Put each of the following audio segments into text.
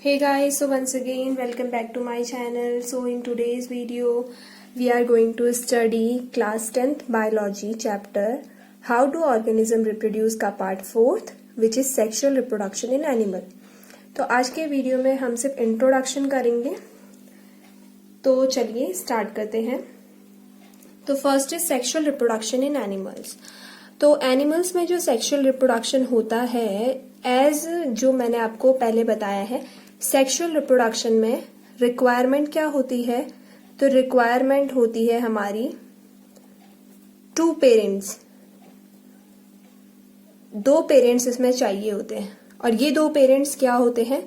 Hey guys, so once again welcome back to my channel. So in today's video we are going to study class 10th biology chapter How do organism reproduce का part 4th which is sexual reproduction in animal. तो आज के video में हम सिर्फ introduction करेंगे, तो चलिए स्टार्ट करते हैं। तो first is sexual reproduction in animals. तो एनिमल्स में जो सेक्सुअल रिप्रोडक्शन होता है, एज जो मैंने आपको पहले बताया है, सेक्सुअल रिप्रोडक्शन में रिक्वायरमेंट क्या होती है? तो रिक्वायरमेंट होती है हमारी टू पेरेंट्स, दो पेरेंट्स इसमें चाहिए होते हैं। और ये दो पेरेंट्स क्या होते हैं?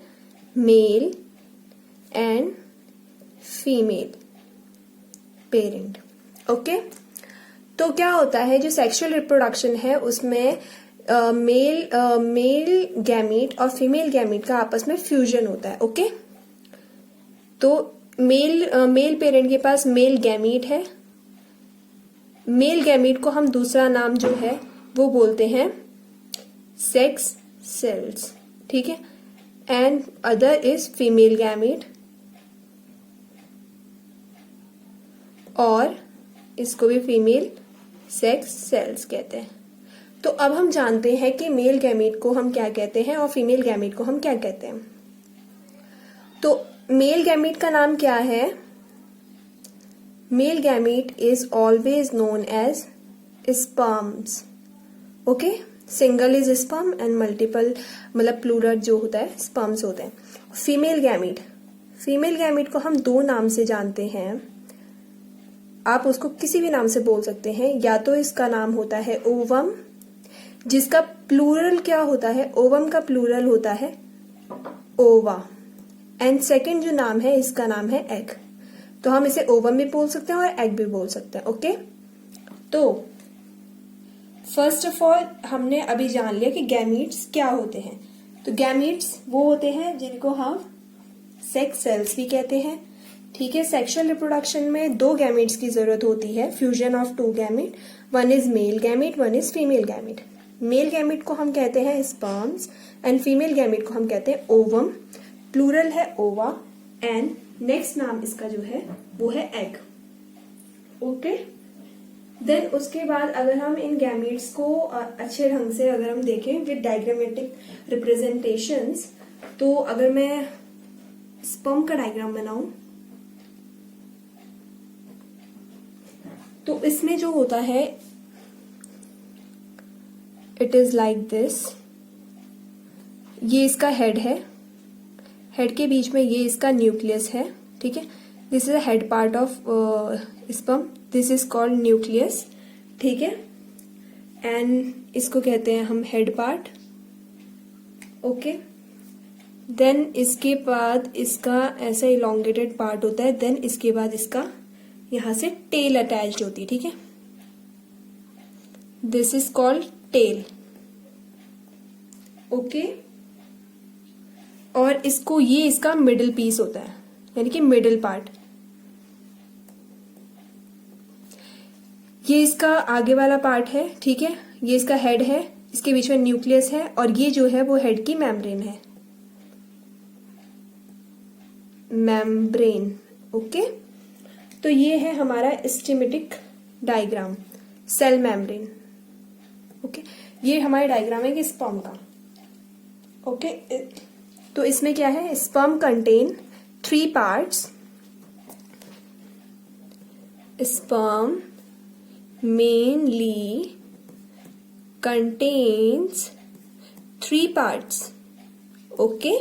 Mail and female parent. Okay, तो क्या होता है, जो सेक्सुअल रिप्रोडक्शन है उसमें मेल गैमीट और फीमेल गैमीट का आपस में फ्यूजन होता है। ओके, तो मेल पेरेंट के पास मेल गैमीट है। मेल गैमीट को हम दूसरा नाम जो है वो बोलते हैं सेक्स सेल्स, ठीक है। And other is female gamete, और इसको भी फीमेल सेक्स सेल्स कहते हैं। तो अब हम जानते हैं कि मेल गैमीट को हम क्या कहते हैं और फीमेल गैमीट को हम क्या कहते हैं। तो मेल गैमीट का नाम क्या है? Male gamete is always known as sperms. Okay, single is sperm and multiple मतलब प्लूरल जो होता है स्पर्म्स होते हैं। फीमेल गैमीट को हम दो नाम से जानते हैं। आप उसको किसी भी नाम से बोल सकते हैं। या तो इसका नाम होता है ओवम, जिसका प्लूरल क्या होता है? ओवम का प्लूरल होता है ओवा। एंड सेकंड जो नाम है इसका नाम है एग। तो हम इसे ओवम भी बोल सकते हैं और एग भी बोल सकते हैं। ओके, तो फर्स्ट ऑफ ऑल हमने अभी जान लिया कि गैमीट्स क्या होते हैं। तो गैमीट्स वो होते हैं जिनको हम सेक्स सेल्स भी कहते हैं, ठीक है। सेक्सुअल रिप्रोडक्शन में दो गैमीट्स की जरूरत होती है, fusion of two gamete. One is male gamete, one is female gamete. Male gamete को हम कहते हैं स्पर्म्स एंड फीमेल गैमीट को हम कहते हैं ओवम, प्लूरल है ओवा। एंड नेक्स्ट नाम इसका जो है वो है एग। ओके, देन उसके बाद अगर हम इन गैमीट्स को अच्छे ढंग से अगर हम देखें विद डायग्रामेटिक रिप्रेजेंटेशंस, तो अगर मैं स्पर्म का डायग्राम बनाऊं तो इसमें जो होता है इट इज लाइक दिस। ये इसका हेड है, हेड के बीच में ये इसका न्यूक्लियस है, ठीक है। This is a head part of sperm, this is called nucleus, ठीक है। एंड इसको कहते हैं हम हेड पार्ट। ओके, देन इसके बाद इसका ऐसा इलोंगेटेड पार्ट होता है। देन इसके बाद इसका यहां से टेल अटैच्ड होती है, ठीक है। This is called tail. Okay, और इसको ये इसका मिडिल पीस होता है, यानी कि मिडिल पार्ट। ये इसका आगे वाला पार्ट है, ठीक है। ये इसका हेड है, इसके बीच में न्यूक्लियस है, और ये जो है वो हेड की मेम्ब्रेन है, मेम्ब्रेन। ओके, तो ये है हमारा schematic diagram, cell membrane. Okay, ये हमारा डायग्राम है कि स्पर्म का। ओके, तो इसमें क्या है? Sperm contain 3 parts. Sperm mainly contains 3 parts. Okay,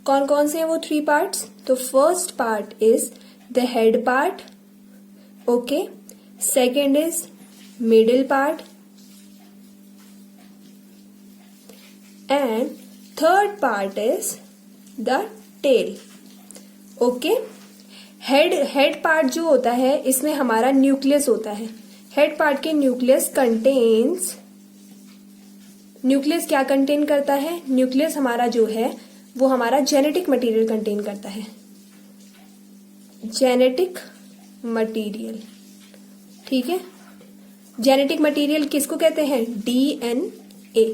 कौन कौन से हैं वो 3 पार्ट्स? तो first part is the head part, okay. Second is middle part, and third part is the tail. Okay, head part जो होता है इसमें हमारा न्यूक्लियस होता है। हेड पार्ट के न्यूक्लियस क्या कंटेन करता है? न्यूक्लियस हमारा जो है वो हमारा जेनेटिक मटेरियल कंटेन करता है, जेनेटिक मटेरियल, ठीक है। जेनेटिक मटेरियल किसको कहते हैं? DNA।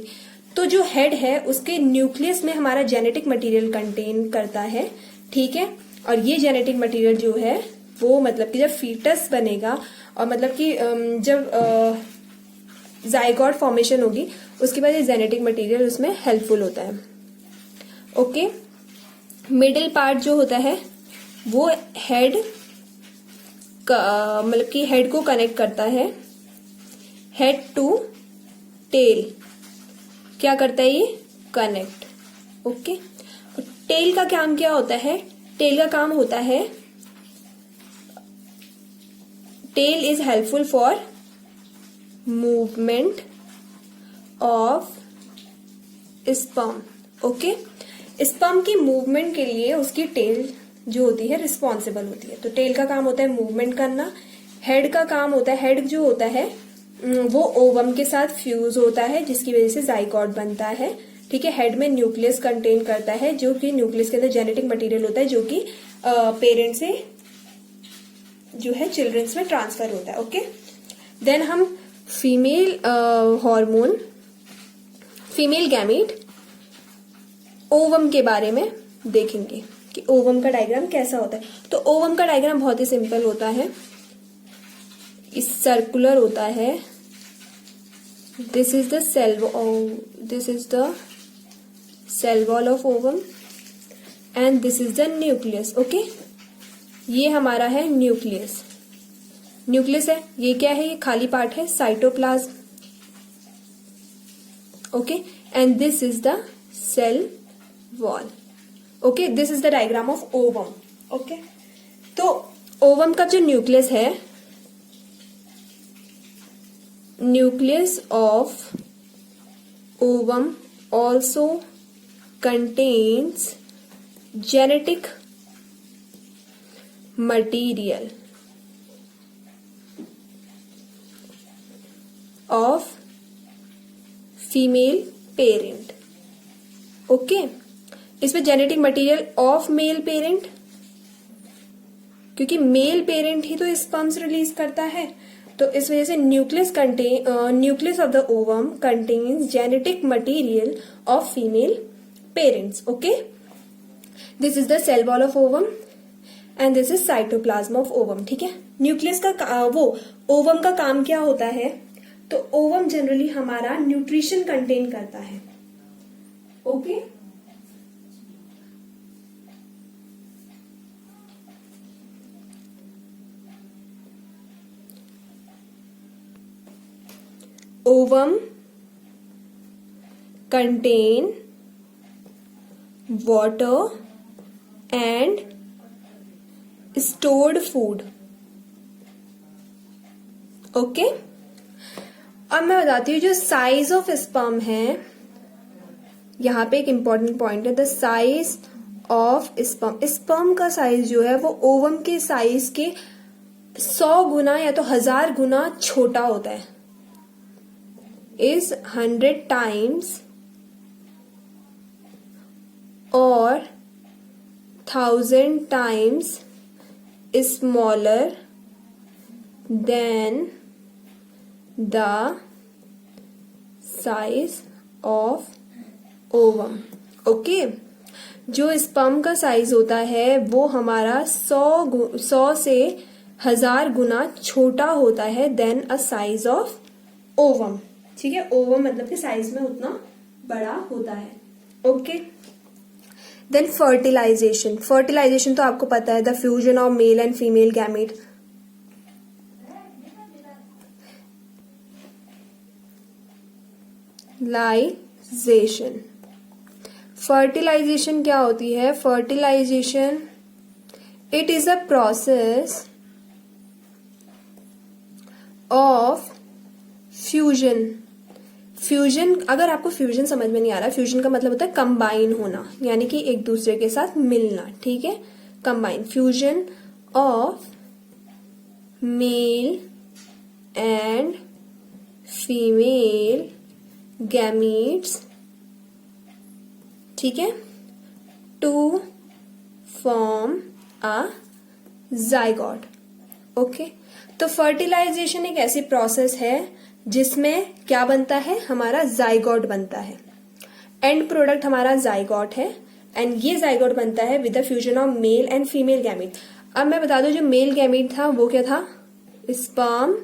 तो जो हेड है उसके न्यूक्लियस में हमारा जेनेटिक मटेरियल कंटेन करता है, ठीक है। और ये जेनेटिक मटेरियल जो है वो मतलब कि जब फीटस बनेगा और मतलब कि जब जाइगोट फॉर्मेशन होगी उसके बाद ये जेनेटिक मटेरियल उसमें हेल्पफुल होता है। ओके, मिडिल पार्ट जो होता है वो हेड का मतलब कि हेड को कनेक्ट करता है, हेड टू टेल क्या करता है ये कनेक्ट। ओके, टेल का काम क्या होता है? टेल का काम होता है, tail is helpful for movement of sperm. Okay, sperm की मूवमेंट के लिए उसकी टेल जो होती है रिस्पॉन्सिबल होती है। तो टेल का काम होता है मूवमेंट करना। हेड का काम होता है, हेड जो होता है वो ओवम के साथ फ्यूज होता है जिसकी वजह से जाइगोट बनता है, ठीक है। हेड में न्यूक्लियस कंटेन करता है जो कि न्यूक्लियस के अंदर जेनेटिक मटेरियल होता है जो कि पेरेंट से जो है चिल्ड्रंस में ट्रांसफर होता है। ओके, देन हम female hormone, female gamete ovum के बारे में देखेंगे कि ओवम का डायग्राम कैसा होता है। तो ओवम का डायग्राम बहुत ही सिंपल होता है, इस सर्कुलर होता है। This is the cell wall of ovum and this is the nucleus. Okay, ये हमारा है न्यूक्लियस। न्यूक्लियस है, ये क्या है? ये खाली पार्ट है, cytoplasm. Okay, and this is the cell wall. Okay, this is the diagram of ovum. Okay, तो ओवम का जो न्यूक्लियस है, nucleus of ovum also contains genetic material of female parent. Okay, इसमें genetic material of male parent, क्योंकि male parent ही तो sperms release करता है, तो इस वजह से nucleus of the ovum contains genetic material of female parents. Okay, this is the cell wall of ovum and this is cytoplasm of ovum, ठीक है। न्यूक्लियस का वो ओवम का काम क्या होता है? तो ओवम जनरली हमारा न्यूट्रिशन कंटेन करता है। Okay, ovum contain water and stored food. Okay, अब मैं बताती हूँ जो साइज ऑफ स्पर्म है, यहाँ पे एक इंपॉर्टेंट पॉइंट है, the size of sperm. Sperm का साइज जो है वो ओवम के साइज के 100 गुना या तो 1000 गुना छोटा होता है, is 100 times or 1000 times smaller than the size of ovum. Okay, जो स्पर्म का साइज होता है वो हमारा 100 से 1000 गुना छोटा होता है then a size of ovum, ठीक है। ओवम मतलब कि साइज में उतना बड़ा होता है। Okay, then fertilisation. फर्टिलाइजेशन तो आपको पता है, the fusion of male and female gamete. लाइजेशन, फर्टिलाइजेशन क्या होती है? Fertilization it is a process of fusion. Fusion, अगर आपको फ्यूजन समझ में नहीं आ रहा, फ्यूजन का मतलब होता है कंबाइन होना, यानी कि एक दूसरे के साथ मिलना, ठीक है। Combine, fusion of male and female gametes, ठीक है, to form a zygote. Okay, तो फर्टिलाइजेशन एक ऐसी प्रोसेस है जिसमें क्या बनता है? हमारा जाइगोट बनता है। एंड प्रोडक्ट हमारा जाइगोट है, एंड ये जाइगोट बनता है with the fusion of male and female gamete. अब मैं बता दूं, जो मेल गैमीट था वो क्या था, स्पर्म,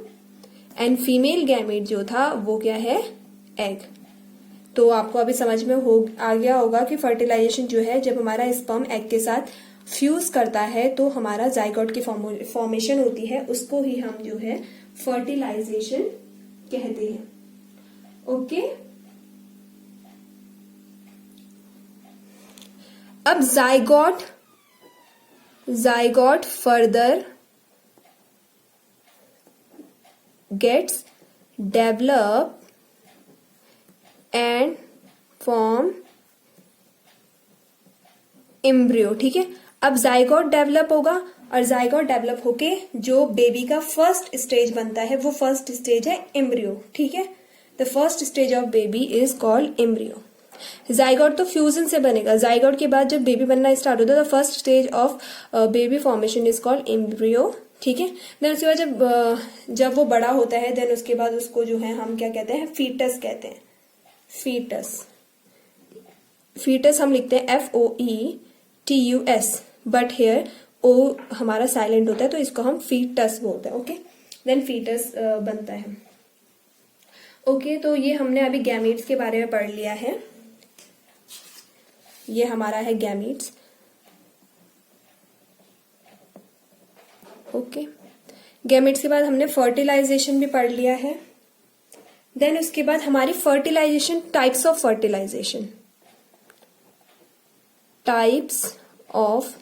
एंड फीमेल गैमीट जो था वो क्या है, एग। तो आपको अभी समझ में आ गया होगा कि फर्टिलाइजेशन जो है, जब हमारा स्पर्म एग के साथ फ्यूज करता है तो हमारा जाइगोट की फॉर्मेशन होती है, उसको ही हम जो है फर्टिलाइजेशन कहते हैं। ओके, अब zygote further gets develop and form embryo. ठीक है, अब जाइगोट डेवलप होगा, और जाइगोट डेवलप होके जो बेबी का फर्स्ट स्टेज बनता है वो फर्स्ट स्टेज है एम्ब्रियो। ठीक है, the first stage of baby is called embryo. Zygote तो फ्यूजन से बनेगा, जाइगोट के बाद जब बेबी बनना स्टार्ट होता है the first stage of baby formation is called embryo. ठीक है, देन उसके बाद जब वो बड़ा होता है, देन उसके बाद उसको जो है हम क्या कहते हैं, फीटस कहते हैं। फीटस हम लिखते हैं FOETUS, बट हेयर ओ हमारा साइलेंट होता है तो इसको हम फीटस बोलते हैं। ओके, देन फीटस बनता है। ओके, तो ये हमने अभी गैमीट्स के बारे में पढ़ लिया है। ये हमारा है गैमीट्स। ओके, गैमीट्स के बाद हमने फर्टिलाइजेशन भी पढ़ लिया है। देन उसके बाद हमारी fertilization, types of fertilization, types of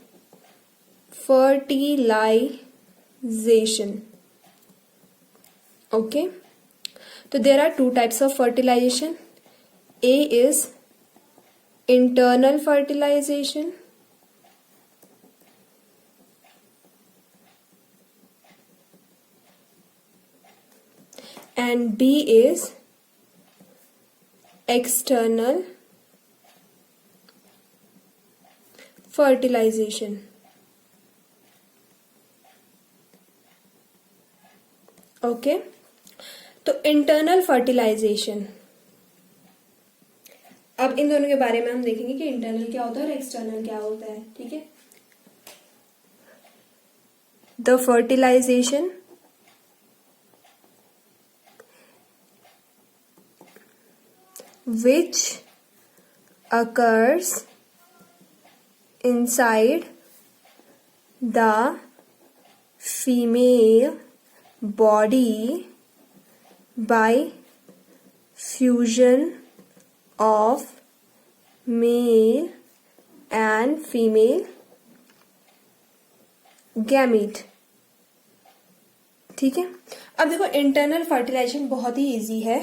fertilization. Okay, so there are two types of fertilization. A is internal fertilization, and B is external fertilization. Okay, तो इंटरनल फर्टिलाइजेशन, अब इन दोनों के बारे में हम देखेंगे कि इंटरनल क्या होता है और एक्सटर्नल क्या होता है। ठीक है, the fertilization which occurs inside the female body by fusion of male and female gamete। ठीक है, अब देखो इंटरनल फर्टिलाइजेशन बहुत ही इजी है।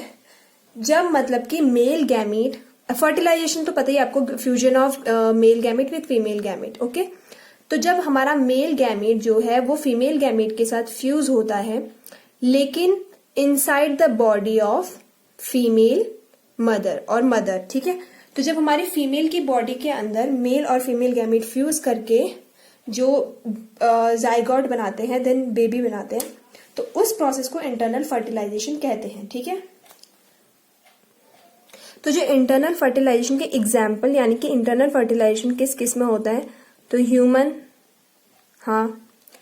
जब मतलब कि मेल गैमीट, फर्टिलाइजेशन तो पता ही आपको, fusion of male gamete with female gamete. Okay, तो जब हमारा मेल गैमीट जो है वो फीमेल गैमीट के साथ फ्यूज होता है, लेकिन inside the body of female mother और मदर। ठीक है, तो जब हमारी फीमेल की बॉडी के अंदर मेल और फीमेल गैमीट फ्यूज करके जो जाइगोट बनाते हैं, देन बेबी बनाते हैं, तो उस प्रोसेस को इंटरनल फर्टिलाइजेशन कहते हैं। ठीक है, तो जो इंटरनल फर्टिलाइजेशन के एग्जाम्पल, यानी कि इंटरनल फर्टिलाइजेशन किस किस में होता है, तो ह्यूमन, हाँ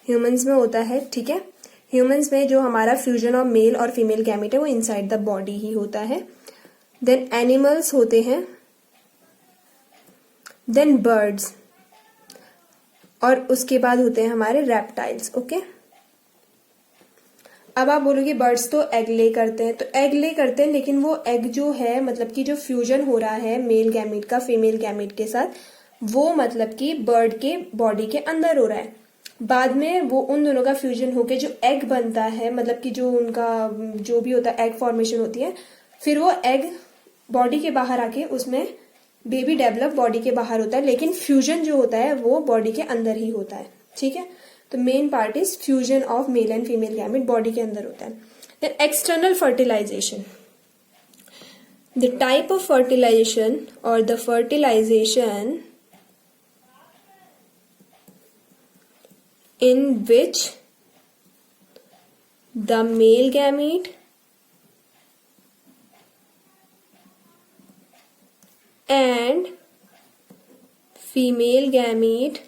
ह्यूमंस में होता है। ठीक है, ह्यूमंस में जो हमारा फ्यूजन ऑफ मेल और फीमेल गैमीट है वो इनसाइड द बॉडी ही होता है। देन एनिमल्स होते हैं, देन बर्ड्स, और उसके बाद होते हैं हमारे रेप्टाइल्स। ओके, अब आप बोलोगे बर्ड्स तो एग ले करते हैं, तो एग ले करते हैं, लेकिन वो एग जो है, मतलब कि जो फ्यूजन हो रहा है मेल गैमीट का फीमेल गैमीट के साथ, वो मतलब कि बर्ड के बॉडी के अंदर हो रहा है। बाद में वो उन दोनों का फ्यूजन होके जो एग बनता है, मतलब कि जो उनका जो भी होता है, एग फॉर्मेशन होती है, फिर वो एग बॉडी के बाहर आके उसमें बेबी डेवलप बॉडी के बाहर होता है, लेकिन फ्यूजन जो होता है वो बॉडी के अंदर ही होता है। ठीक है, तो main part is fusion of male and female gamete body के अंदर होता है। Then external fertilization, the type of fertilization और the fertilization in which the male gamete and female gamete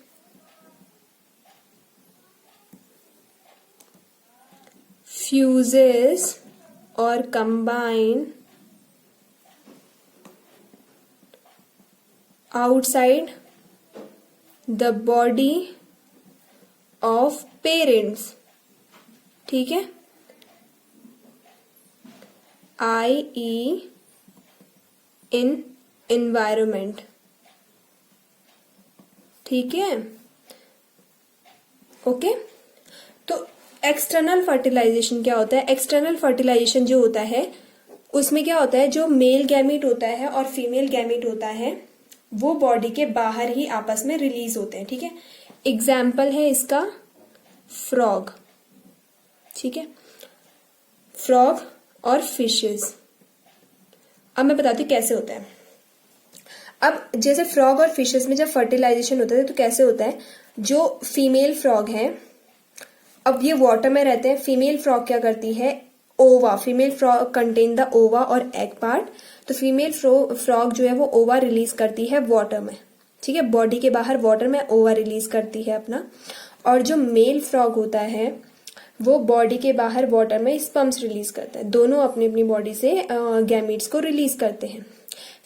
fuses or combine outside the body of parents, ठीक है, i.e. in environment, ठीक है, okay. तो एक्सटर्नल फर्टिलाइजेशन क्या होता है? External fertilisation जो होता है उसमें क्या होता है, जो मेल गैमीट होता है और फीमेल गैमीट होता है वो बॉडी के बाहर ही आपस में रिलीज होते हैं, ठीक है। एग्जाम्पल है इसका फ्रॉग, ठीक है, फ्रॉग और फिशेस। अब मैं बताती हूँ कैसे होता है। अब जैसे फ्रॉग और फिशेस में जब फर्टिलाइजेशन होता है तो कैसे होता है, जो फीमेल फ्रॉग है, अब ये वाटर में रहते हैं, फीमेल फ्रॉग क्या करती है, ओवा, फीमेल फ्रॉग कंटेन द ओवा और एग पार्ट, तो फीमेल फ्रॉग जो है वो ओवा रिलीज करती है वाटर में, ठीक है, बॉडी के बाहर वाटर में ओवा रिलीज करती है अपना, और जो मेल फ्रॉग होता है वो बॉडी के बाहर वाटर में स्पर्म्स रिलीज करता है, दोनों अपनी अपनी बॉडी से गैमीट्स को रिलीज करते हैं।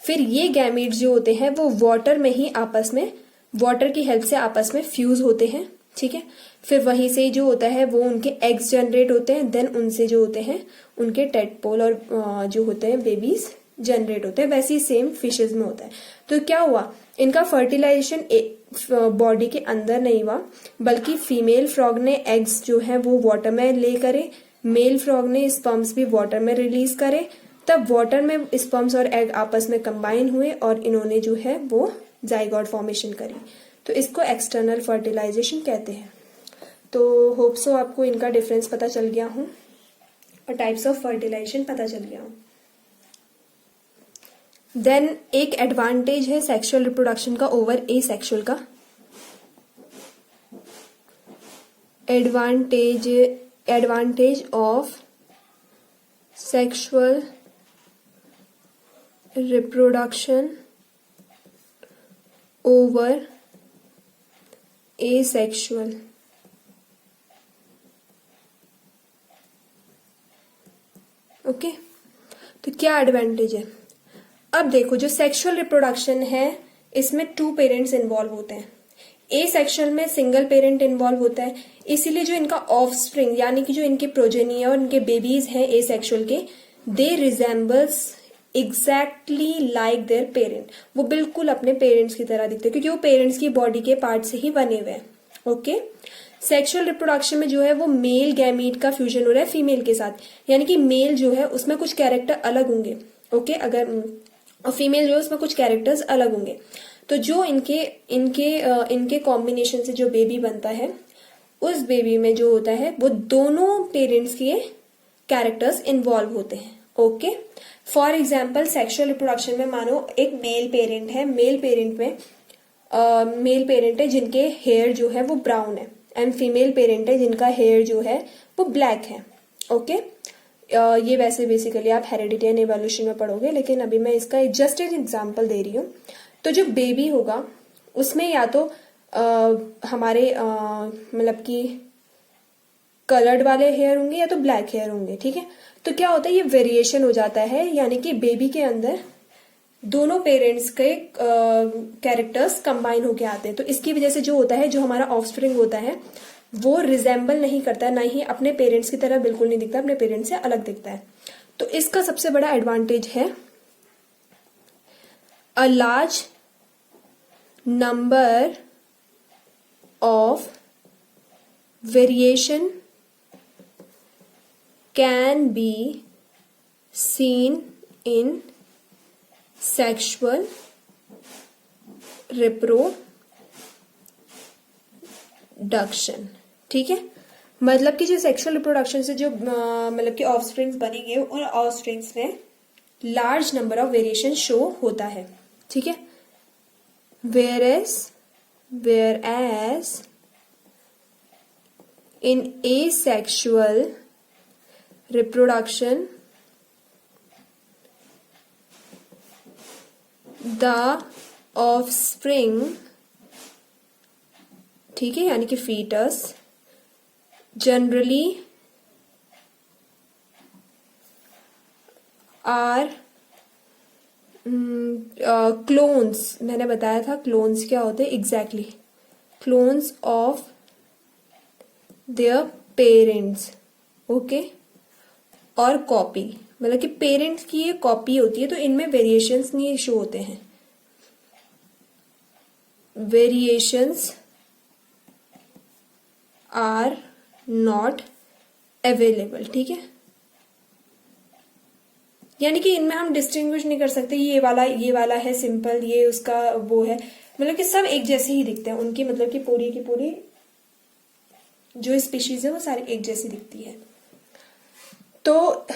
फिर ये गैमीट्स जो होते हैं वो वाटर में ही आपस में, वाटर की हेल्प से आपस में फ्यूज होते हैं, ठीक है। फिर वहीं से जो होता है वो उनके एग्स जनरेट होते हैं, देन उनसे जो होते हैं उनके टेडपोल और जो होते हैं बेबीज जनरेट होते हैं। वैसे ही सेम फिशेज में होता है। तो क्या हुआ, इनका फर्टिलाइजेशन बॉडी के अंदर नहीं हुआ, बल्कि फीमेल फ्रॉग ने एग्स जो है वो वाटर में ले करे, मेल फ्रॉग ने स्पर्म्स भी वाटर में रिलीज करे, तब वाटर में स्पर्म्स और एग आपस में कंबाइन हुए और इन्होंने जो है वो जाइगोट फॉर्मेशन करी। तो इसको एक्सटर्नल फर्टिलाइजेशन कहते हैं। तो होप सो आपको इनका डिफरेंस पता चल गया हो और टाइप्स ऑफ फर्टिलाइजेशन पता चल गया हो। देन एक एडवांटेज है सेक्सुअल रिप्रोडक्शन का ओवर ए सेक्सुअल का। Advantage of sexual reproduction over asexual. Okay, तो क्या एडवांटेज है? अब देखो, जो सेक्सुअल रिप्रोडक्शन है इसमें 2 पेरेंट्स इन्वॉल्व होते हैं। ए सेक्सुअल में सिंगल पेरेंट इन्वॉल्व होता है, इसीलिए जो इनका ऑफस्प्रिंग यानी कि जो इनके प्रोजेनी है और इनके बेबीज हैं ए सेक्सुअल के, they resembles exactly like their parent, वो बिल्कुल अपने पेरेंट्स की तरह दिखते हैं क्योंकि वो पेरेंट्स की बॉडी के पार्ट से ही बने हुए हैं। ओके, सेक्सुअल रिप्रोडक्शन में जो है वो मेल गैमीट का फ्यूजन हो रहा है फीमेल के साथ, यानी कि मेल जो है उसमें कुछ कैरेक्टर अलग होंगे, ओके, अगर और फीमेल जो है उसमें कुछ कैरेक्टर्स अलग होंगे। तो जो इनके कॉम्बिनेशन से जो बेबी बनता है, उस बेबी में जो होता है वो दोनों पेरेंट्स के कैरेक्टर्स इन्वॉल्व होते हैं। Okay, for example sexual reproduction में मानो एक मेल पेरेंट है, मेल पेरेंट है जिनके हेयर जो है वो ब्राउन है, एंड फीमेल पेरेंट है जिनका हेयर जो है वो ब्लैक है। ओके, ये वैसे बेसिकली आप हेरिडिटी एंड इवोल्यूशन में पढ़ोगे, लेकिन अभी मैं इसका जस्ट एक एग्जांपल दे रही हूँ। तो जो बेबी होगा उसमें या तो हमारे मतलब कि कलर्ड वाले हेयर होंगे या तो ब्लैक हेयर होंगे, ठीक है। तो क्या होता है, ये वेरिएशन हो जाता है, यानी कि बेबी के अंदर दोनों पेरेंट्स के कैरेक्टर्स कंबाइन होके आते हैं। तो इसकी वजह से जो होता है, जो हमारा ऑफस्प्रिंग होता है वो रिजेंबल नहीं करता, ना ही अपने पेरेंट्स की तरह बिल्कुल नहीं दिखता, अपने पेरेंट्स से अलग दिखता है। तो इसका सबसे बड़ा एडवांटेज है a large number of variation can be seen in sexual reproduction, ठीक है। मतलब कि जो सेक्सुअल रिप्रोडक्शन से जो मतलब कि ऑफस्प्रिंग्स बनेंगे, उन ऑफस्प्रिंग्स में large number of variation show होता है, ठीक है। whereas in asexual reproduction the offspring, ठीक है, यानी कि फीटस जनरली आर क्लोन्स, मैंने बताया था क्लोन्स क्या होते हैं exactly, clones of their parents, okay, और कॉपी, मतलब कि पेरेंट्स की ये कॉपी होती है, तो इनमें वेरिएशंस नहीं शो होते हैं, वेरिएशंस आर नॉट अवेलेबल, ठीक है, यानी कि इनमें हम डिस्टिंग्विश नहीं कर सकते ये वाला है सिंपल, ये उसका वो है, मतलब कि सब एक जैसे ही दिखते हैं उनकी, मतलब कि पूरी की पूरी जो स्पीशीज है वो सारी एक जैसी दिखती है। तो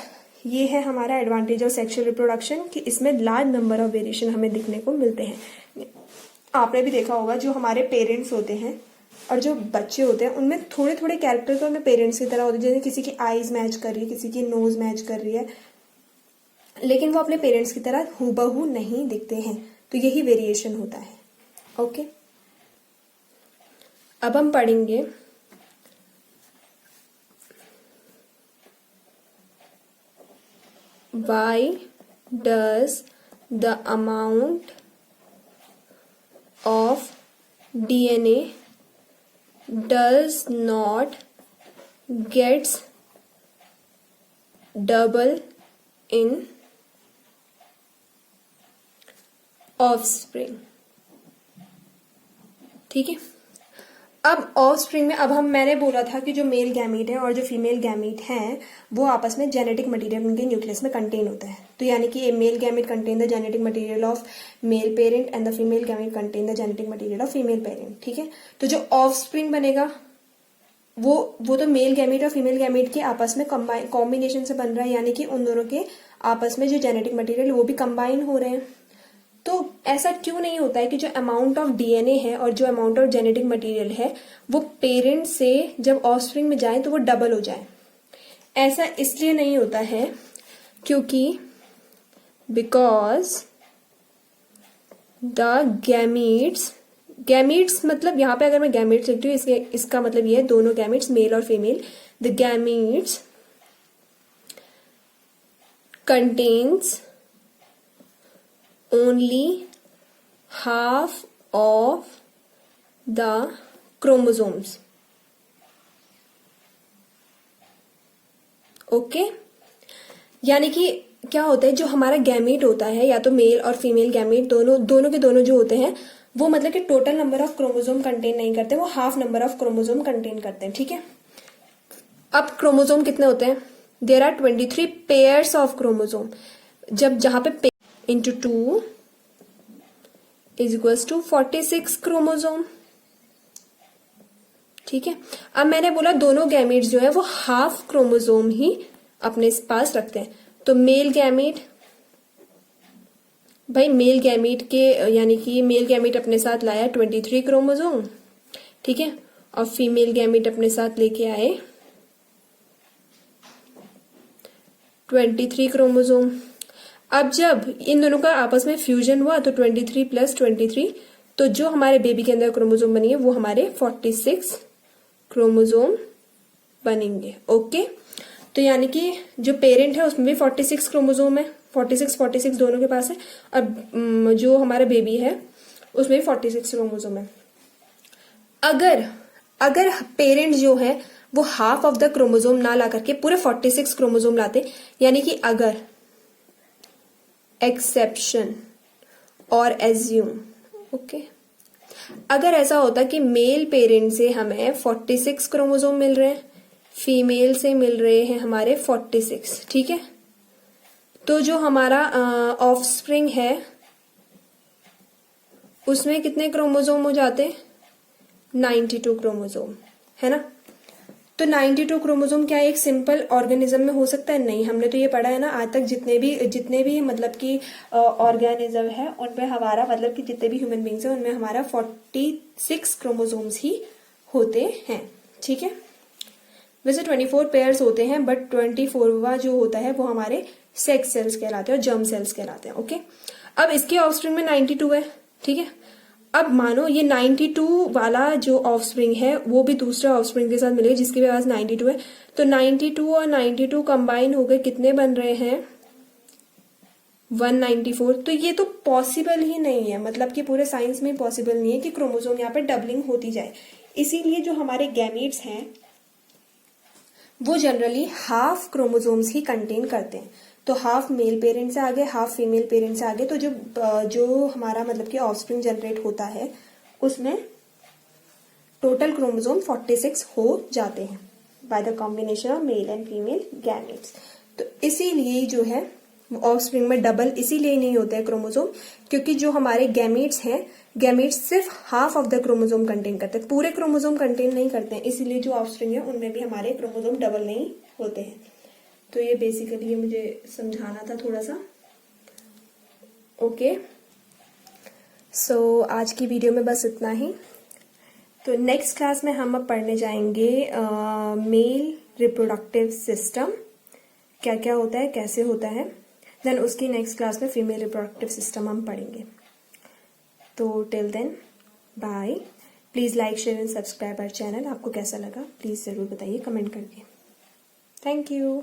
ये है हमारा एडवांटेज ऑफ सेक्सुअल रिप्रोडक्शन कि इसमें लार्ज नंबर ऑफ वेरिएशन हमें दिखने को मिलते हैं। आपने भी देखा होगा जो हमारे पेरेंट्स होते हैं और जो बच्चे होते हैं उनमें थोड़े थोड़े कैरेक्टर तो हमें पेरेंट्स की तरह होते हैं, जैसे किसी की आईज मैच कर रही है, किसी की नोज मैच कर रही है, लेकिन वो अपने पेरेंट्स की तरह हूबहू नहीं दिखते हैं, तो यही वेरिएशन होता है। ओके, अब हम पढ़ेंगे why does the amount of DNA does not gets double in offspring, ठीक है। अब ऑफस्प्रिंग में अब मैंने बोला था कि जो मेल गैमीट है और जो फीमेल गैमीट हैं वो आपस में जेनेटिक मटेरियल उनके न्यूक्लियस में कंटेन होता है, तो यानी कि a male gamete contain the genetic material of male parent and the female gamete contain the genetic material of female parent, ठीक है। तो जो ऑफस्प्रिंग बनेगा वो तो मेल गैमीट और फीमेल गैमीट के आपस में कॉम्बिनेशन से बन रहा है, यानी कि उन दोनों के आपस में जो जेनेटिक मटेरियल वो भी कंबाइन हो रहे हैं। तो ऐसा क्यों नहीं होता है कि जो अमाउंट ऑफ डीएनए है और जो अमाउंट ऑफ जेनेटिक मटेरियल है वो पेरेंट से जब ऑफस्प्रिंग में जाए तो वो डबल हो जाए? ऐसा इसलिए नहीं होता है क्योंकि बिकॉज द गैमीट्स मतलब यहाँ पे अगर मैं गैमीट्स लिखती हूँ इसका मतलब ये है दोनों गैमीट्स मेल और female, the gametes contains only half of the chromosomes. Okay, यानी कि क्या होता है जो हमारा गैमीट होता है या तो मेल और फीमेल गैमीट दोनों के दोनों जो होते हैं वो मतलब कि total number of chromosome contain नहीं करते, वो half number of chromosome contain करते हैं, ठीक है। अब क्रोमोसोम कितने होते हैं? There are 23 pairs of chromosome, जहां पे into 2 is equals to 46 chromosome, ठीक है। अब मैंने बोला दोनों गैमीट्स जो है वो हाफ क्रोमोसोम ही अपने पास रखते हैं, तो मेल गैमीट भाई मेल गैमीट के यानी कि मेल गैमीट अपने साथ लाया 23 क्रोमोसोम, ठीक है, और फीमेल गैमीट अपने साथ लेके आए 23 क्रोमोसोम। अब जब इन दोनों का आपस में फ्यूजन हुआ तो 23 प्लस 23, तो जो हमारे बेबी के अंदर क्रोमोसोम बनी है वो हमारे 46 क्रोमोसोम बनेंगे। ओके, तो यानी कि जो पेरेंट है उसमें भी 46 क्रोमोसोम है, 46 दोनों के पास है, और जो हमारा बेबी है उसमें भी 46 क्रोमोसोम है। अगर पेरेंट जो है वो हाफ ऑफ द क्रोमोसोम ना ला करके पूरे 46 क्रोमोसोम लाते, यानी कि अगर एक्सेप्शन और एज्यूम, ओके, अगर ऐसा होता कि मेल पेरेंट से हमें 46 क्रोमोसोम मिल रहे हैं, फीमेल से मिल रहे हैं हमारे 46, ठीक है, तो जो हमारा ऑफस्प्रिंग है उसमें कितने क्रोमोसोम हो जाते? 92 क्रोमोसोम, है ना। तो 92 क्रोमोसोम क्या एक सिंपल ऑर्गेनिज्म में हो सकता है? नहीं, हमने तो ये पढ़ा है ना आज तक जितने भी मतलब कि ऑर्गेनिज्म है उनमें हमारा मतलब कि जितने भी ह्यूमन बींग्स है उनमें हमारा 46 क्रोमोसोम्स ही होते हैं, ठीक है। वैसे 24 पेयर्स होते हैं बट 24वां जो होता है वो हमारे सेक्स सेल्स कहलाते हैं और जर्म सेल्स कहलाते हैं। ओके, अब इसके ऑफस्प्रिंग में 92 है, ठीक है। अब मानो ये 92 वाला जो ऑफस्प्रिंग है वो भी दूसरे ऑफस्प्रिंग के साथ मिले जिसके पास 92 है, तो 92 और 92 कंबाइन हो गए कितने बन रहे हैं, 194। तो ये तो पॉसिबल ही नहीं है, मतलब कि पूरे साइंस में पॉसिबल नहीं है कि क्रोमोसोम यहाँ पे डबलिंग होती जाए। इसीलिए जो हमारे गैमीट्स हैं वो जनरली हाफ क्रोमोसोम्स ही कंटेन करते हैं। तो हाफ मेल पेरेंट से आगे, हाफ फीमेल पेरेंट से आगे, तो जो हमारा मतलब कि ऑफस्प्रिंग जनरेट होता है उसमें टोटल क्रोमोसोम 46 हो जाते हैं by the combination of male and female gametes. तो इसीलिए जो है ऑफस्प्रिंग में डबल इसीलिए नहीं होते हैं क्रोमोसोम, क्योंकि जो हमारे गैमेट्स हैं, गैमेट्स सिर्फ half of the chromosome contain करते हैं, पूरे क्रोमोसोम कंटेन नहीं करते हैं। इसीलिए जो ऑफस्प्रिंग है उनमें भी हमारे क्रोमोसोम डबल नहीं होते हैं। तो ये बेसिकली मुझे समझाना था थोड़ा सा। ओके, सो आज की वीडियो में बस इतना ही। तो नेक्स्ट क्लास में हम अब पढ़ने जाएंगे मेल रिप्रोडक्टिव सिस्टम, क्या क्या होता है, कैसे होता है। देन उसकी नेक्स्ट क्लास में फीमेल रिप्रोडक्टिव सिस्टम हम पढ़ेंगे। तो till then bye. Please like, share and subscribe our channel. आपको कैसा लगा प्लीज़ ज़रूर बताइए कमेंट करके। Thank you.